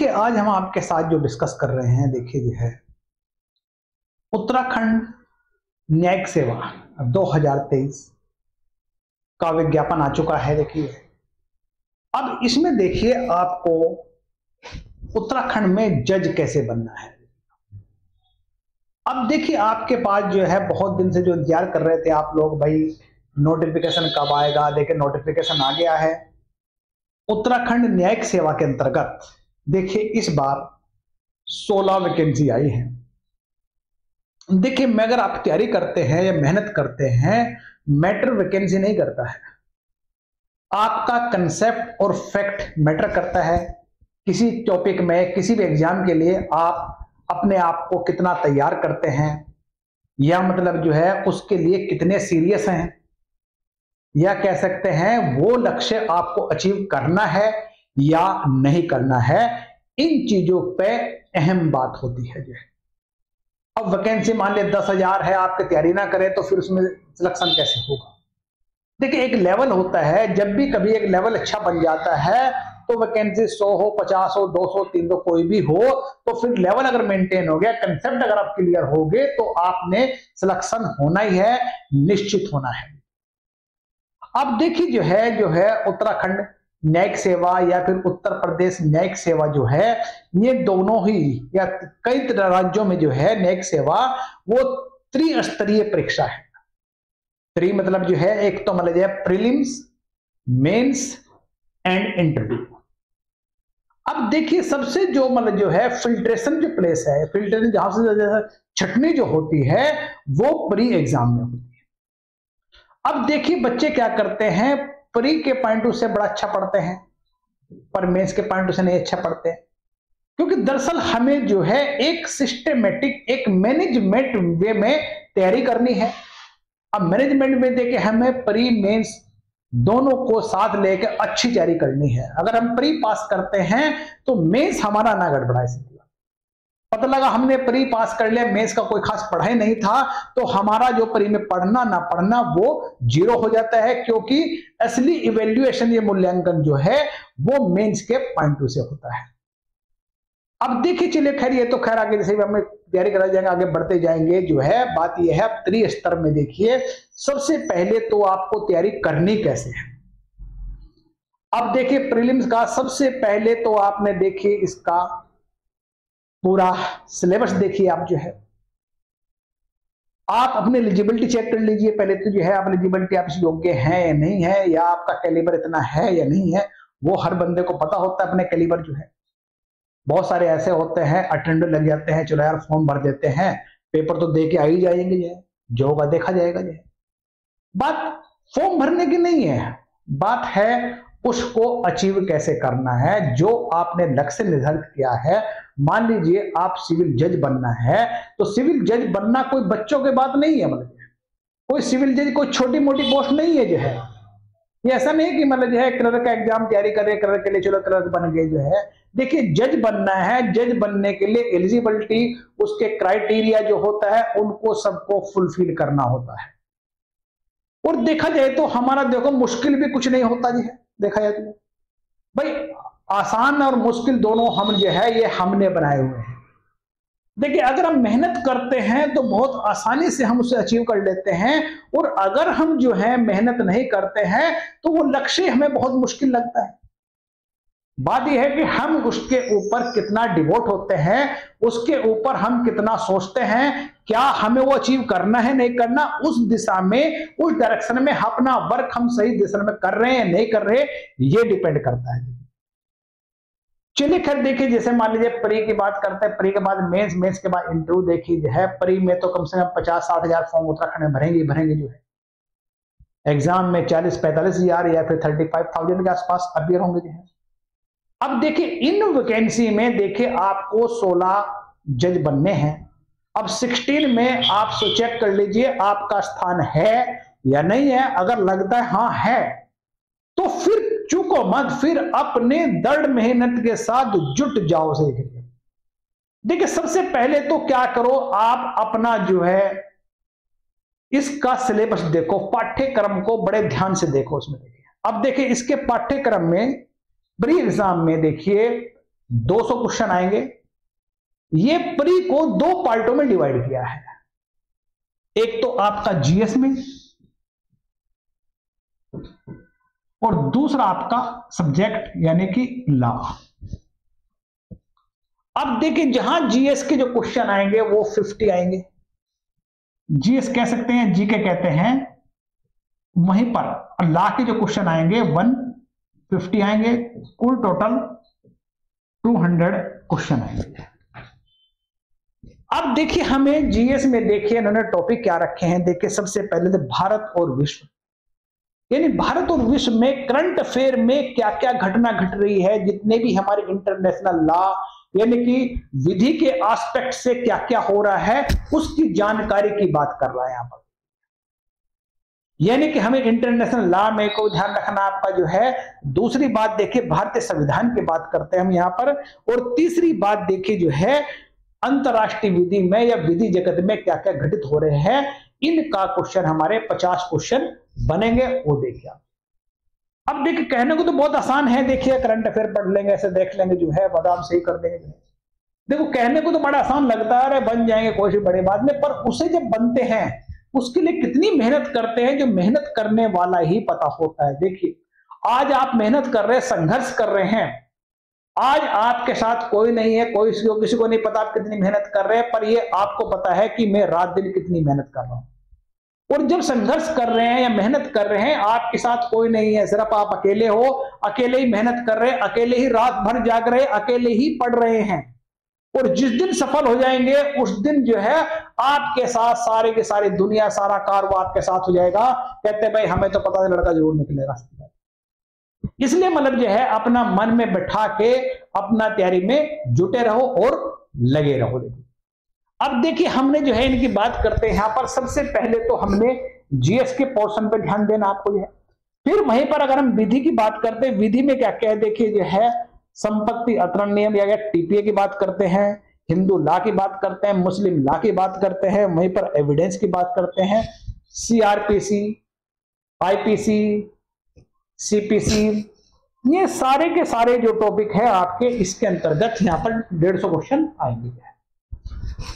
देखिए आज हम आपके साथ जो डिस्कस कर रहे हैं, देखिए जो है उत्तराखंड न्यायिक सेवा 2023 का विज्ञापन आ चुका है। देखिए अब इसमें देखिए आपको उत्तराखंड में जज कैसे बनना है। अब देखिए आपके पास जो है बहुत दिन से जो इंतजार कर रहे थे आप लोग, भाई नोटिफिकेशन कब आएगा। देखिए नोटिफिकेशन आ गया है। उत्तराखंड न्यायिक सेवा के अंतर्गत देखिए इस बार 16 वैकेंसी आई है। देखिए मैं अगर आप तैयारी करते हैं या मेहनत करते हैं, मैटर वैकेंसी नहीं करता है, आपका कंसेप्ट और फैक्ट मैटर करता है। किसी टॉपिक में किसी भी एग्जाम के लिए आप अपने आप को कितना तैयार करते हैं, या मतलब जो है उसके लिए कितने सीरियस हैं, या कह सकते हैं वो लक्ष्य आपको अचीव करना है या नहीं करना है। इन चीजों पे अहम बात होती है जो है। अब वैकेंसी मान लिया 10,000 है, आपकी तैयारी ना करें तो फिर उसमें सिलेक्शन कैसे होगा। देखिए एक लेवल होता है, जब भी कभी एक लेवल अच्छा बन जाता है तो वैकेंसी 100 हो, 50 हो, 200, 300 कोई भी हो, तो फिर लेवल अगर मेंटेन हो गया, कंसेप्ट अगर आप क्लियर हो गए तो आपने सिलेक्शन होना ही है, निश्चित होना है। अब देखिए जो है उत्तराखंड न्यायिक सेवा या फिर उत्तर प्रदेश न्यायिक सेवा जो है, ये दोनों ही या कई राज्यों में जो है न्यायिक सेवा वो त्रिस्तरीय परीक्षा है। त्रि मतलब जो है एक तो मतलब जो है प्रीलिम्स, मेंस एंड इंटरव्यू। अब देखिए सबसे जो मतलब जो है फिल्ट्रेशन जो प्लेस है, फिल्ट्रेशन जहां से छटनी जो होती है वो प्री एग्जाम में होती है। अब देखिए बच्चे क्या करते हैं, प्री के पॉइंट से बड़ा अच्छा पढ़ते हैं पर मेंस के पॉइंट से नहीं अच्छा पढ़ते हैं, क्योंकि दरअसल हमें जो है एक सिस्टमेटिक एक मैनेजमेंट वे में तैयारी करनी है। अब मैनेजमेंट में देखिए हमें प्री मेंस दोनों को साथ लेकर अच्छी तैयारी करनी है। अगर हम प्री पास करते हैं तो मेंस हमारा ना गड़बड़ाए। पता लगा हमने प्री पास कर लिया, मेंस का कोई खास पढ़ाई नहीं था, तो हमारा जो प्री में पढ़ना ना पढ़ना वो 0 हो जाता है, क्योंकि असली इवेल्युएशन ये मूल्यांकन जो है वो मेंस के पॉइंट से होता है। अब देखिए चलिए खैर ये तो खैर आगे जैसे भी हमें तैयारी करा जाएंगे, आगे बढ़ते जाएंगे। जो है बात ये है अब त्रिस्तर में देखिए सबसे पहले तो आपको तैयारी करनी कैसे है। अब देखिए प्रीलिम्स का सबसे पहले तो आपने देखिए इसका पूरा सिलेबस देखिए। आप जो है आप अपनी एलिजिबिलिटी चेक कर लीजिए पहले तो जो है आप एलिजिबिलिटी आप इस योग्य हैं या नहीं है, या आपका कैलिबर इतना है या नहीं है। वो हर बंदे को पता होता है अपने कैलिबर जो है। बहुत सारे ऐसे होते हैं अटेंडर लग जाते हैं, चलो यार फॉर्म भर देते हैं, पेपर तो दे के आ ही जाएंगे, जो होगा देखा जाएगा। बात फॉर्म भरने की नहीं है, बात है उसको अचीव कैसे करना है। जो आपने लक्ष्य निर्धारित किया है, मान लीजिए आप सिविल जज बनना है, तो सिविल जज बनना कोई बच्चों की बात नहीं है। मतलब कोई सिविल जज कोई छोटी मोटी पोस्ट नहीं है जो है। ये ऐसा नहीं कि मतलब जो है क्लर्क का एग्जाम तैयारी कर रहे, क्लर्क के लिए चलो क्लर्क बन गए जो है। देखिए जज बनना है, जज बनने के लिए एलिजिबिलिटी उसके क्राइटेरिया जो होता है उनको सबको फुलफिल करना होता है। और देखा जाए तो हमारा देखो मुश्किल भी कुछ नहीं होता जी है। देखा जाए तो भाई आसान और मुश्किल दोनों हम जो है ये हमने बनाए हुए हैं। देखिए अगर हम मेहनत करते हैं तो बहुत आसानी से हम उसे अचीव कर लेते हैं, और अगर हम जो है मेहनत नहीं करते हैं तो वो लक्ष्य हमें बहुत मुश्किल लगता है। बात यह है कि हम उसके ऊपर कितना डिवोट होते हैं, उसके ऊपर हम कितना सोचते हैं, क्या हमें वो अचीव करना है नहीं करना, उस दिशा में उस डायरेक्शन में अपना वर्क हम सही दिशा में कर रहे हैं नहीं कर रहे, ये डिपेंड करता है। चलिए खैर देखिए जैसे मान लीजिए प्री की बात करते हैं, प्री के बाद मेंस, मेंस के बाद इंटरव्यू। देखिए जो है प्री में तो कम से कम 50-60 हजार फॉर्म उत्तराखंड में भरेंगे जो है। एग्जाम में 40-45 हजार या फिर 35,000 के आसपास अपियर होंगे जो है। अब देखिए इन वैकेंसी में देखिए आपको 16 जज बनने हैं। अब 16 में आप चेक कर लीजिए आपका स्थान है या नहीं है। अगर लगता है हाँ है तो फिर चूको मत, फिर अपने दृढ़ मेहनत के साथ जुट जाओ से। देखिए सबसे पहले तो क्या करो, आप अपना जो है इसका सिलेबस देखो, पाठ्यक्रम को बड़े ध्यान से देखो। उसमें देखिए अब देखिए इसके पाठ्यक्रम में प्री एग्जाम में देखिए 200 क्वेश्चन आएंगे। ये प्री को 2 पार्टों में डिवाइड किया है, एक तो आपका जीएस में और दूसरा आपका सब्जेक्ट यानी कि लॉ। अब देखिए जहां जीएस के जो क्वेश्चन आएंगे वो 50 आएंगे, जीएस कह सकते हैं, जीके कहते हैं, वहीं पर लॉ के जो क्वेश्चन आएंगे 150 आएंगे, कुल टोटल 200 क्वेश्चन आएंगे। अब देखिए हमें जीएस में देखिए इन्होंने टॉपिक क्या रखे हैं। देखिए सबसे पहले तो भारत और विश्व, यानी भारत और विश्व में करंट अफेयर में क्या क्या घटना घट रही है, जितने भी हमारे इंटरनेशनल लॉ यानी कि विधि के एस्पेक्ट से क्या क्या हो रहा है उसकी जानकारी की बात कर रहा है यहां पर। यानी कि हमें इंटरनेशनल लॉ में को ध्यान रखना आपका जो है। दूसरी बात देखिए भारतीय संविधान की बात करते हैं हम यहां पर, और तीसरी बात देखिए जो है अंतरराष्ट्रीय विधि में या विधि जगत में क्या क्या घटित हो रहे हैं, इनका क्वेश्चन हमारे 50 क्वेश्चन बनेंगे, वो देखिए। अब देखिए कहने को तो बहुत आसान है, देखिए करंट अफेयर पढ़ लेंगे, ऐसे देख लेंगे जो है बादाम सही कर देंगे। देखो कहने को तो बड़ा आसान लगता है, बन जाएंगे कोई सी बड़ी बात नहीं, पर उसे जब बनते हैं उसके लिए कितनी मेहनत करते हैं, जो मेहनत करने वाला ही पता होता है। देखिए आज आप मेहनत कर रहे हैं, संघर्ष कर रहे हैं, आज आपके साथ कोई नहीं है, कोई किसी को नहीं पता आप कितनी मेहनत कर रहे हैं, पर ये आपको पता है कि मैं रात दिन कितनी मेहनत कर रहा हूं। और जब संघर्ष कर रहे हैं या मेहनत कर रहे हैं, आपके साथ कोई नहीं है, सिर्फ आप अकेले हो, अकेले ही मेहनत कर रहे हैं, अकेले ही रात भर जाग रहे हैं, अकेले ही पढ़ रहे हैं, और जिस दिन सफल हो जाएंगे उस दिन जो है आपके साथ सारे के सारी दुनिया, सारा कारवां आपके साथ हो जाएगा। कहते हैं भाई हमें तो पता है लड़का जरूर निकलेगा। इसलिए मतलब जो है अपना मन में बैठा के अपना तैयारी में जुटे रहो और लगे रहो। देखिए अब देखिए हमने जो है इनकी बात करते हैं यहां पर। सबसे पहले तो हमने जीएस के पोर्शन पे ध्यान देना आपको जो है, फिर वहीं पर अगर हम विधि की बात करते हैं, विधि में क्या क्या है देखिए जो है संपत्ति अतरण नियम या टीपीए की बात करते हैं, हिंदू लॉ की बात करते हैं, मुस्लिम लॉ की बात करते हैं, वहीं पर एविडेंस की बात करते हैं, सीआरपीसी, आईपीसी, सीपीसी, ये सारे के सारे जो टॉपिक है आपके इसके अंतर्गत यहां पर 150 क्वेश्चन आएंगे।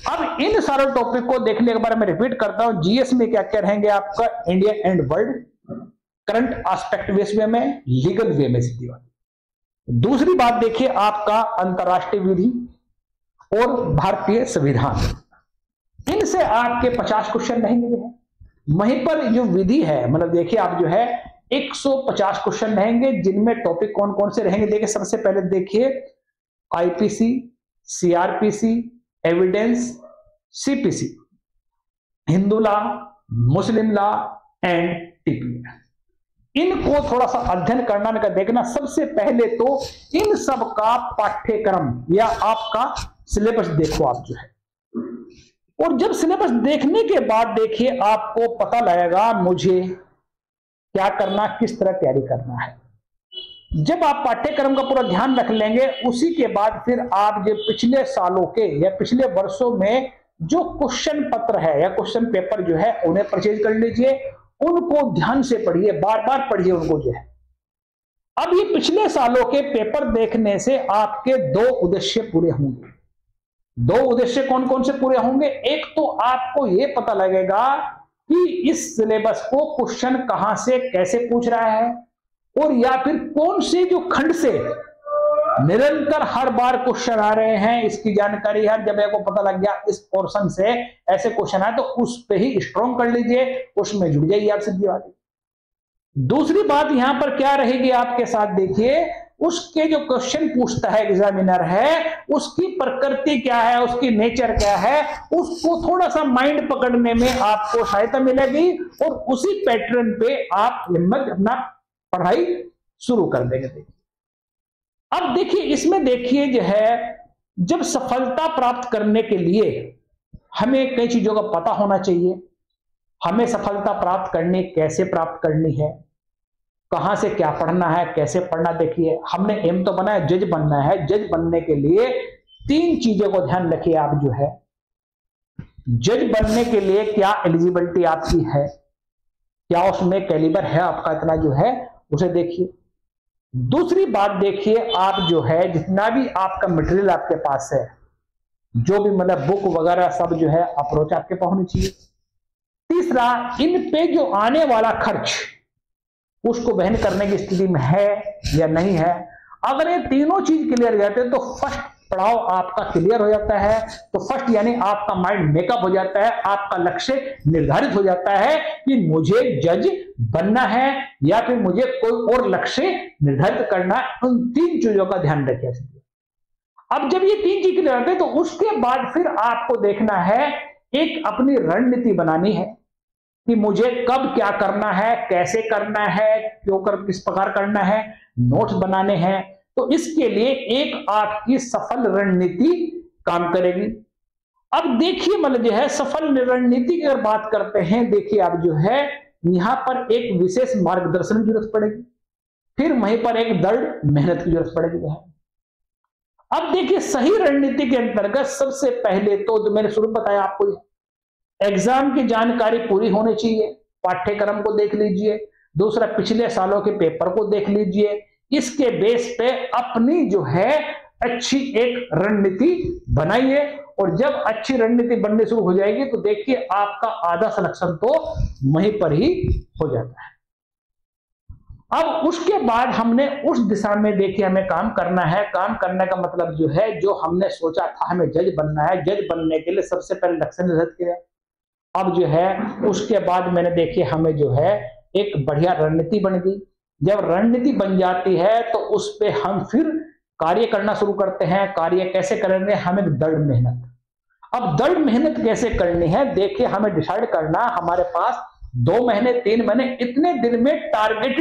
अब इन सारे टॉपिक को देखने के बारे में रिपीट करता हूं। जीएस में क्या क्या रहेंगे आपका, India and world, current aspect way में, लीगल वे में सीधी बात। दूसरी बात देखिए आपका अंतरराष्ट्रीय विधि और भारतीय संविधान, इनसे आपके 50 क्वेश्चन रहेंगे। वहीं पर जो विधि है मतलब देखिए आप जो है 150 क्वेश्चन रहेंगे, जिनमें टॉपिक कौन कौन से रहेंगे देखिए। सबसे पहले देखिए IPC, CrPC, evidence, CPC, Hindu law, Muslim law and TPA, इनको थोड़ा सा अध्ययन करना का देखना। सबसे पहले तो इन सब का पाठ्यक्रम या आपका सिलेबस देखो आप जो है, और जब सिलेबस देखने के बाद देखिए आपको पता लगेगा मुझे क्या करना, किस तरह तैयारी करना है। जब आप पाठ्यक्रम का पूरा ध्यान रख लेंगे, उसी के बाद फिर आप जो पिछले सालों के या पिछले वर्षों में जो क्वेश्चन पत्र है या क्वेश्चन पेपर जो है उन्हें परचेज कर लीजिए, उनको ध्यान से पढ़िए, बार बार पढ़िए उनको जो है। अब ये पिछले सालों के पेपर देखने से आपके 2 उद्देश्य पूरे होंगे। 2 उद्देश्य कौन कौन से पूरे होंगे, एक तो आपको यह पता लगेगा कि इस सिलेबस को क्वेश्चन कहां से कैसे पूछ रहा है, और या फिर कौन से जो खंड से निरंतर हर बार क्वेश्चन आ रहे हैं, इसकी जानकारी है। जब आपको पता लग गया इस पोर्शन से ऐसे क्वेश्चन आए तो उस पे ही स्ट्रॉन्ग कर लीजिए, उसमें जुड़ जाइए आप सीधी बात। दूसरी बात यहां पर क्या रहेगी आपके साथ देखिए, उसके जो क्वेश्चन पूछता है एग्जामिनर है, उसकी प्रकृति क्या है, उसकी नेचर क्या है, उसको थोड़ा सा माइंड पकड़ने में आपको सहायता मिलेगी, और उसी पैटर्न पे आप हिम्मत अपना पढ़ाई शुरू कर देंगे। अब देखिए इसमें देखिए जो है, जब सफलता प्राप्त करने के लिए हमें कई चीजों का पता होना चाहिए। हमें सफलता प्राप्त करनी, कैसे प्राप्त करनी है, कहां से क्या पढ़ना है, कैसे पढ़ना। देखिए हमने एम तो बनाया जज बनना है, जज बनने के लिए 3 चीजों को ध्यान रखिए आप जो है। जज बनने के लिए क्या एलिजिबिलिटी आपकी है, क्या उसमें कैलिबर है आपका इतना जो है, उसे देखिए। दूसरी बात देखिए, आप जो है जितना भी आपका मटेरियल आपके पास है, जो भी मतलब बुक वगैरह सब जो है अप्रोच आपके पास होनी चाहिए। तीसरा, इन पे जो आने वाला खर्च उसको वहन करने की स्थिति में है या नहीं है। अगर ये तीनों चीज क्लियर हो जाते हैं तो फर्स्ट पड़ाव आपका क्लियर हो जाता है। तो फर्स्ट यानी आपका माइंड मेकअप हो जाता है, आपका लक्ष्य निर्धारित हो जाता है कि मुझे जज बनना है या फिर मुझे कोई और लक्ष्य निर्धारित करना है। उन तीन चीजों का ध्यान रखिए। अब जब ये तीन चीज क्लियर होते हैं तो उसके बाद फिर आपको देखना है, एक अपनी रणनीति बनानी है कि मुझे कब क्या करना है, कैसे करना है, क्यों किस प्रकार करना है, नोट्स बनाने हैं। तो इसके लिए एक आपकी सफल रणनीति काम करेगी। अब देखिए मतलब जो है सफल रणनीति की अगर बात करते हैं, देखिए आप जो है यहां पर एक विशेष मार्गदर्शन की जरूरत पड़ेगी, फिर वहीं पर एक दृढ़ मेहनत की जरूरत पड़ेगी। अब देखिए सही रणनीति के अंतर्गत सबसे पहले तो जो मैंने शुरू बताया आपको, एग्जाम की जानकारी पूरी होनी चाहिए, पाठ्यक्रम को देख लीजिए। दूसरा, पिछले सालों के पेपर को देख लीजिए। इसके बेस पे अपनी जो है अच्छी एक रणनीति बनाइए, और जब अच्छी रणनीति बननी शुरू हो जाएगी तो देखिए आपका आधा सिलेक्शन तो वहीं पर ही हो जाता है। अब उसके बाद हमने उस दिशा में देखिए हमें काम करना है। काम करने का मतलब जो है, जो हमने सोचा था हमें जज बनना है, जज बनने के लिए सबसे पहले लक्ष्य निर्धारित किया। अब जो है उसके बाद मैंने देखिए हमें जो है एक बढ़िया रणनीति बन गई। जब रणनीति बन जाती है तो उस पे हम फिर कार्य करना शुरू करते हैं। कार्य कैसे करेंगे, हमें दृढ़ मेहनत। अब दृढ़ मेहनत कैसे करनी है, देखिए हमें डिसाइड करना, हमारे पास 2 महीने 3 महीने इतने दिन में टारगेट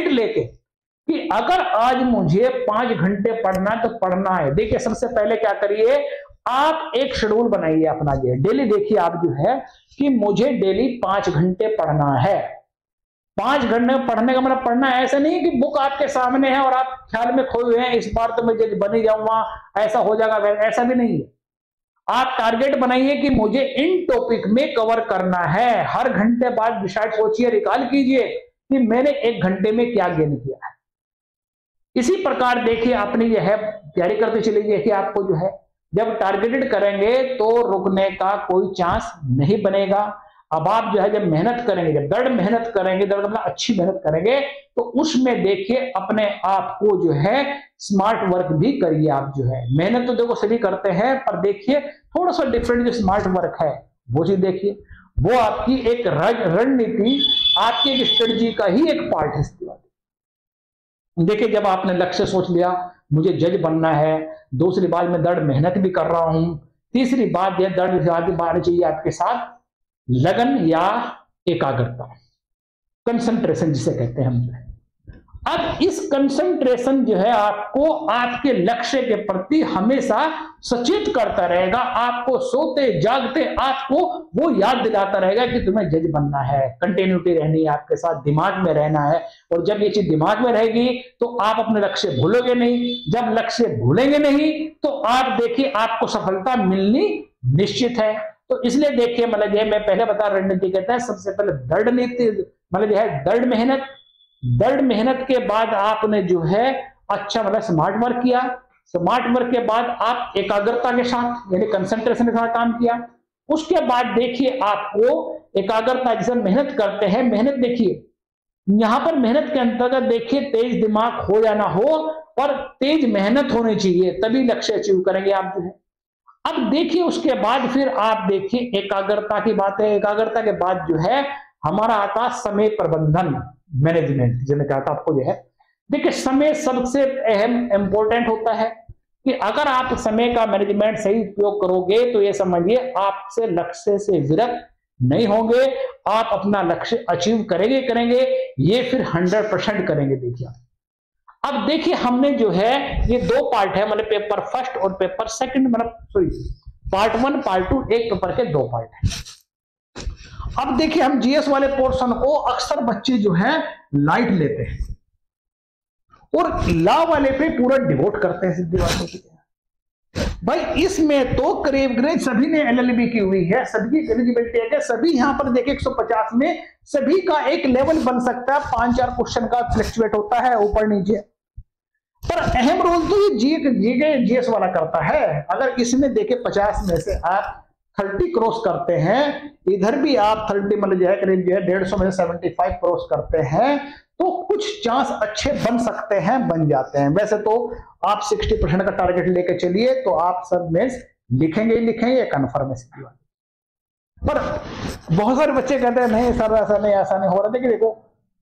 लेके कि अगर आज मुझे 5 घंटे पढ़ना है तो पढ़ना है। देखिए सबसे पहले क्या करिए, आप एक शेड्यूल बनाइए अपना जो है डेली। देखिए आप जो है कि मुझे डेली 5 घंटे पढ़ना है। 5 घंटे पढ़ने का मतलब पढ़ना ऐसा नहीं कि बुक आपके सामने है और आप ख्याल में खोए हुए हैं, इस बार तो मैं जज बन ही जाऊंगा, ऐसा हो जाएगा, ऐसा भी नहीं है। आप टारगेट बनाइए कि मुझे इन टॉपिक में कवर करना है। हर घंटे बाद डिसाइड सोचिए, रिकॉल कीजिए कि मैंने 1 घंटे में क्या गेन किया है। इसी प्रकार देखिए अपनी यह है तैयारी करते चलिए कि आपको जो है जब टारगेटेड करेंगे तो रुकने का कोई चांस नहीं बनेगा। अब आप जो है जब मेहनत करेंगे, जब दृढ़ मेहनत करेंगे, दृढ़ मतलब अच्छी मेहनत करेंगे, तो उसमें देखिए अपने आप को जो है स्मार्ट वर्क भी करिए। आप जो है मेहनत तो देखो सभी करते हैं, पर देखिए थोड़ा सा डिफरेंट जो स्मार्ट वर्क है वो चीज देखिए, वो आपकी एक रणनीति, आपकी एक स्ट्रेटजी का ही एक पार्ट है। देखिए जब आपने लक्ष्य सोच लिया मुझे जज बनना है, दूसरी बात मैं दृढ़ मेहनत भी कर रहा हूं, तीसरी बात यह दृढ़ बात चाहिए आपके साथ लगन या एकाग्रता, कंसंट्रेशन जिसे कहते हैं हम जो है। अब इस कंसंट्रेशन जो है आपको आपके लक्ष्य के प्रति हमेशा सचेत करता रहेगा। आपको सोते जागते आपको वो याद दिलाता रहेगा कि तुम्हें जज बनना है, कंटिन्यूटी रहनी है, आपके साथ दिमाग में रहना है। और जब ये चीज दिमाग में रहेगी तो आप अपने लक्ष्य भूलोगे नहीं। जब लक्ष्य भूलेंगे नहीं तो आप देखिए आपको सफलता मिलनी निश्चित है। तो इसलिए देखिए मतलब ये मैं पहले बता, रणनीति कहता है सबसे पहले दृढ़ नीति मतलब यह है दृढ़ मेहनत। दृढ़ मेहनत के बाद आपने जो है अच्छा मतलब स्मार्ट वर्क किया। स्मार्ट वर्क के बाद आप एकाग्रता के साथ यानी कंसंट्रेशन के साथ काम किया। उसके बाद देखिए आपको एकाग्रता जैसे मेहनत करते हैं, मेहनत देखिए यहां पर मेहनत के अंतर्गत देखिए तेज दिमाग हो या ना हो, पर तेज मेहनत होनी चाहिए, तभी लक्ष्य अचीव करेंगे आप जो है। अब देखिए उसके बाद फिर आप देखिए एकाग्रता की बात है। एकाग्रता के बाद जो है हमारा आता समय प्रबंधन मैनेजमेंट, जो मैं कहता आपको जो है देखिए समय सबसे अहम इंपॉर्टेंट होता है कि अगर आप समय का मैनेजमेंट सही उपयोग करोगे तो ये समझिए आपसे लक्ष्य से विरक्त नहीं होंगे, आप अपना लक्ष्य अचीव करेंगे, ये फिर 100% करेंगे। देखिए अब देखिए हमने जो है ये 2 पार्ट है, मतलब पेपर फर्स्ट और पेपर सेकंड, मतलब सॉरी पार्ट 1 पार्ट 2, एक पेपर के 2 पार्ट है। अब देखिए हम जीएस वाले पोर्शन को अक्सर बच्चे जो है लाइट लेते हैं और लॉ वाले पे पूरा डिवोट करते हैं। सीधी बात होती है भाई, इसमें तो करीब करीब सभी ने एलएलबी की हुई है, सभी की एलिजिबिलिटी है, सभी यहां पर देखिए 150 में सभी का एक लेवल बन सकता है, 5-4 क्वेश्चन का फ्लक्चुएट होता है ऊपर नीचे, पर अहम रोल तो ये जीएस वाला करता है। अगर इसमें देखे 50 में से आप 30 क्रॉस करते हैं, इधर भी आप 30 मतलब जो है करीब जो है 150 में से 75 क्रॉस करते हैं, तो कुछ चांस अच्छे बन सकते हैं, बन जाते हैं। वैसे तो आप 60% का टारगेट लेके चलिए तो आप सब मेंस लिखेंगे ही लिखेंगे, ये कन्फर्म है सीधी बात। पर बहुत सारे बच्चे कहते हैं नहीं सर ऐसा नहीं हो रहा। देखिए देखो,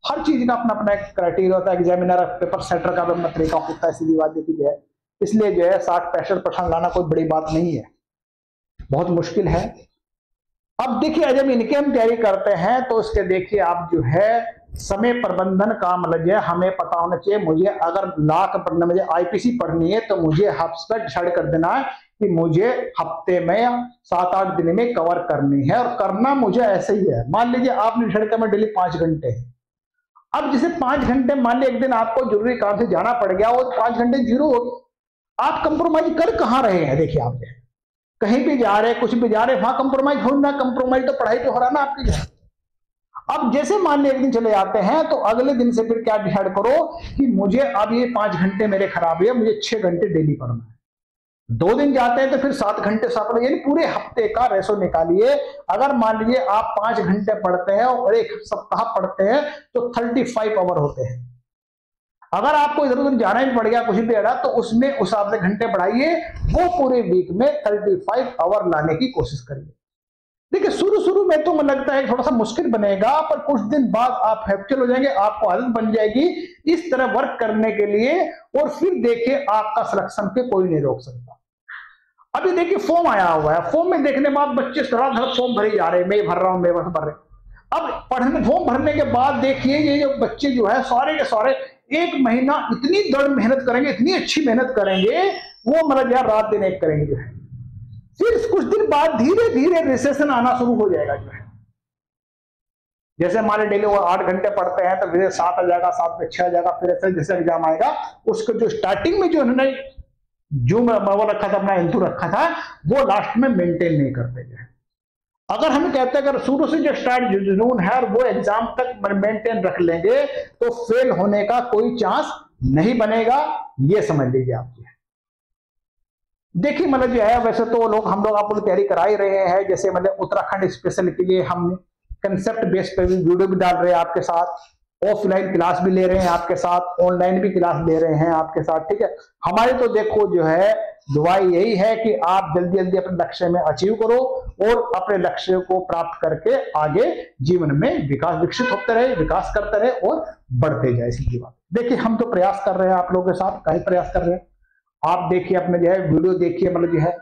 हर चीज का अपना अपना एक क्राइटेरिया होता है, एग्जामिनर पेपर सेटर का भी अपना तरीका होता है, सीधी बात देखी जाए। इसलिए जो है 60-65% लाना कोई बड़ी बात नहीं है, बहुत मुश्किल है। अब देखिए जब इनके हम तैयारी करते हैं तो इसके देखिए आप जो है समय प्रबंधन का मतलब है हमें पता होना चाहिए। मुझे अगर लाख पढ़ना, मुझे आईपीसी पढ़नी है तो मुझे हफ्ते डिसाइड कर देना है कि मुझे हफ्ते में या 7-8 दिन में कवर करनी है, और करना मुझे ऐसे ही है। मान लीजिए आपने डिसाइड किया मैं डेली 5 घंटे है, अब जैसे 5 घंटे मान लीजिए एक दिन आपको जरूरी काम से जाना पड़ गया, वो 5 घंटे जीरो हो गए, आप कंप्रोमाइज कर कहां रहे हैं? देखिए आप कहीं भी जा रहे, कुछ भी जा रहे, वहां कंप्रोमाइज हो ना, कंप्रोमाइज तो पढ़ाई तो हो रहा ना आपकी। अब जैसे मान लीजिए एक दिन चले जाते हैं तो अगले दिन से फिर क्या डिसाइड करो कि मुझे अब ये 5 घंटे मेरे खराब है, मुझे 6 घंटे डेली पढ़ना है। 2 दिन जाते हैं तो फिर 7 घंटे साथ, यानी पूरे हफ्ते का रेशो निकालिए। अगर मान लीजिए आप 5 घंटे पढ़ते हैं और एक सप्ताह पढ़ते हैं तो 35 आवर होते हैं। अगर आपको इधर उधर जाना ही पड़ गया, कुछ भी अड़ा, तो उसमें उस हिसाब से घंटे बढ़ाइए, वो पूरे वीक में 35 आवर लाने की कोशिश करिए। देखिए शुरू में तो मुझे लगता है थोड़ा सा मुश्किल बनेगा, पर कुछ दिन बाद आप हैबिचुअल हो जाएंगे, आपको आदत बन जाएगी इस तरह वर्क करने के लिए, और फिर देखिए आपका सिलेक्शन पे कोई नहीं रोक सकता। अभी देखिए फॉर्म आया हुआ है, फॉर्म में देखने बाद बच्चे धड़ाधड़ फॉर्म भरे जा रहे हैं, मैं भर रहा हूं, मैं भर रहे। अब पढ़ने फॉर्म भरने के बाद देखिए ये जो बच्चे जो है सारे के सारे 1 महीना इतनी दृढ़ मेहनत करेंगे, इतनी अच्छी मेहनत करेंगे, वो मतलब यार रात दिन एक करेंगे जो है। फिर कुछ दिन बाद धीरे धीरे रिसेशन आना शुरू हो जाएगा जो है। जैसे हमारे डेली वो 8 घंटे पढ़ते हैं तो फिर 7 आ जाएगा, 7 में 6 आ जाएगा, फिर ऐसे जैसे एग्जाम आएगा उसको जो स्टार्टिंग में जो उन्होंने जो वो रखा था, अपना इंतू रखा था, वो लास्ट में मेंटेन नहीं करते जो है। अगर हम कहते हैं अगर शुरू से जो स्टार्ट जुनून है और वो एग्जाम तक मेंटेन रख लेंगे तो फेल होने का कोई चांस नहीं बनेगा, ये समझ लीजिए आप। देखिए मतलब जो है वैसे तो लोग हम लोग आपको तैयारी करा ही रहे हैं, जैसे मतलब उत्तराखंड स्पेशल के लिए हम कंसेप्ट बेस पे भी वीडियो भी डाल रहे हैं आपके साथ, ऑफलाइन क्लास भी ले रहे हैं आपके साथ, ऑनलाइन भी क्लास ले रहे हैं आपके साथ, ठीक है। हमारे तो देखो जो है दुआ यही है कि आप जल्दी जल्दी अपने लक्ष्य में अचीव करो और अपने लक्ष्य को प्राप्त करके आगे जीवन में विकसित होते रहे, विकास करते रहे और बढ़ते जाए, सीधी बात। देखिए हम तो प्रयास कर रहे हैं आप लोगों के साथ, कई प्रयास कर रहे हैं। आप देखिए अपने जो है वीडियो देखिए, मतलब जो है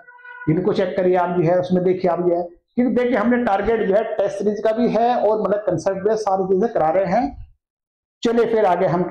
इनको चेक करिए आप जो है, उसमें देखिए आप जो है, क्योंकि देखिए हमने टारगेट जो है टेस्ट सीरीज का भी है और मतलब कंसेप्ट बेस सारी चीजें करा रहे हैं। चलिए फिर आगे हम